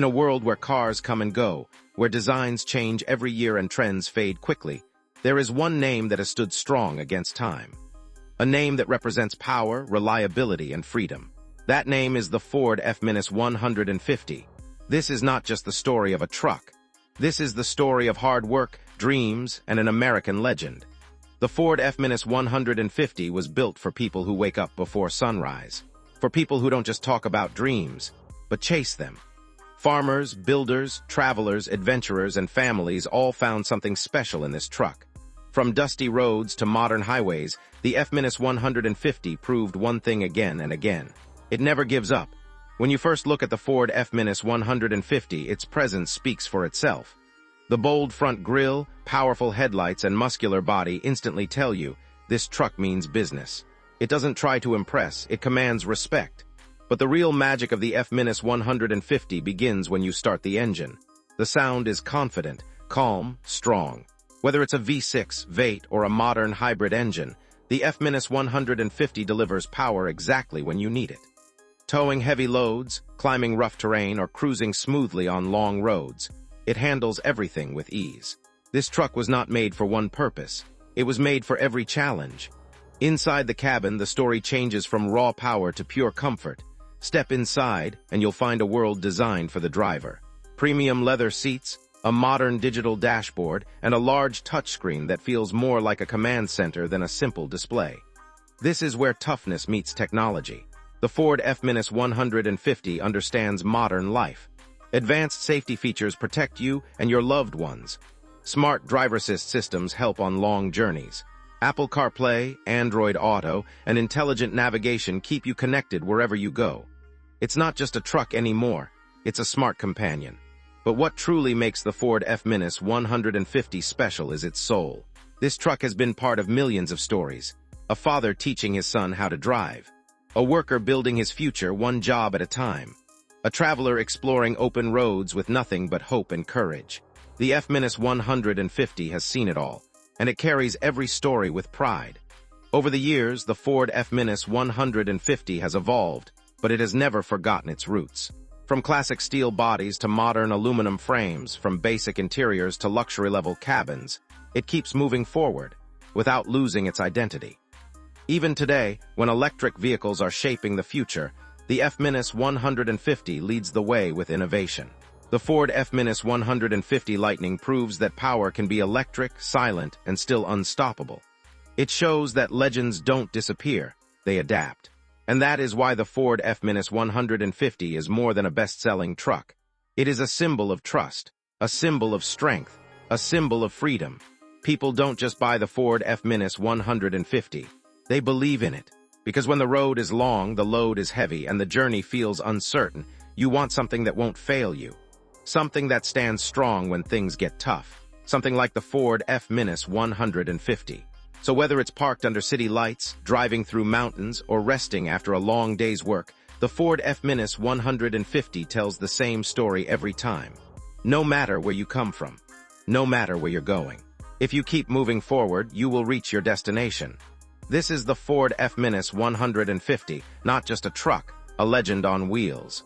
In a world where cars come and go, where designs change every year and trends fade quickly, there is one name that has stood strong against time. A name that represents power, reliability, and freedom. That name is the Ford F-150. This is not just the story of a truck. This is the story of hard work, dreams, and an American legend. The Ford F-150 was built for people who wake up before sunrise. For people who don't just talk about dreams, but chase them. Farmers, builders, travelers, adventurers, and families all found something special in this truck. From dusty roads to modern highways, the F-150 proved one thing again and again. It never gives up. When you first look at the Ford F-150, its presence speaks for itself. The bold front grille, powerful headlights, and muscular body instantly tell you, this truck means business. It doesn't try to impress, it commands respect. But the real magic of the F-150 begins when you start the engine. The sound is confident, calm, strong. Whether it's a V6, V8, or a modern hybrid engine, the F-150 delivers power exactly when you need it. Towing heavy loads, climbing rough terrain, or cruising smoothly on long roads, it handles everything with ease. This truck was not made for one purpose. It was made for every challenge. Inside the cabin, the story changes from raw power to pure comfort. Step inside, and you'll find a world designed for the driver. Premium leather seats, a modern digital dashboard, and a large touchscreen that feels more like a command center than a simple display. This is where toughness meets technology. The Ford F-150 understands modern life. Advanced safety features protect you and your loved ones. Smart driver assist systems help on long journeys. Apple CarPlay, Android Auto, and intelligent navigation keep you connected wherever you go. It's not just a truck anymore, it's a smart companion. But what truly makes the Ford F-150 special is its soul. This truck has been part of millions of stories. A father teaching his son how to drive. A worker building his future one job at a time. A traveler exploring open roads with nothing but hope and courage. The F-150 has seen it all, and it carries every story with pride. Over the years, the Ford F-150 has evolved, but it has never forgotten its roots. From classic steel bodies to modern aluminum frames, from basic interiors to luxury-level cabins, it keeps moving forward, without losing its identity. Even today, when electric vehicles are shaping the future, the F-150 leads the way with innovation. The Ford F-150 Lightning proves that power can be electric, silent, and still unstoppable. It shows that legends don't disappear, they adapt. And that is why the Ford F-150 is more than a best-selling truck. It is a symbol of trust, a symbol of strength, a symbol of freedom. People don't just buy the Ford F-150. They believe in it. Because when the road is long, the load is heavy, and the journey feels uncertain, you want something that won't fail you. Something that stands strong when things get tough. Something like the Ford F-150. So whether it's parked under city lights, driving through mountains, or resting after a long day's work, the Ford F-150 tells the same story every time. No matter where you come from, no matter where you're going. If you keep moving forward, you will reach your destination. This is the Ford F-150, not just a truck, a legend on wheels.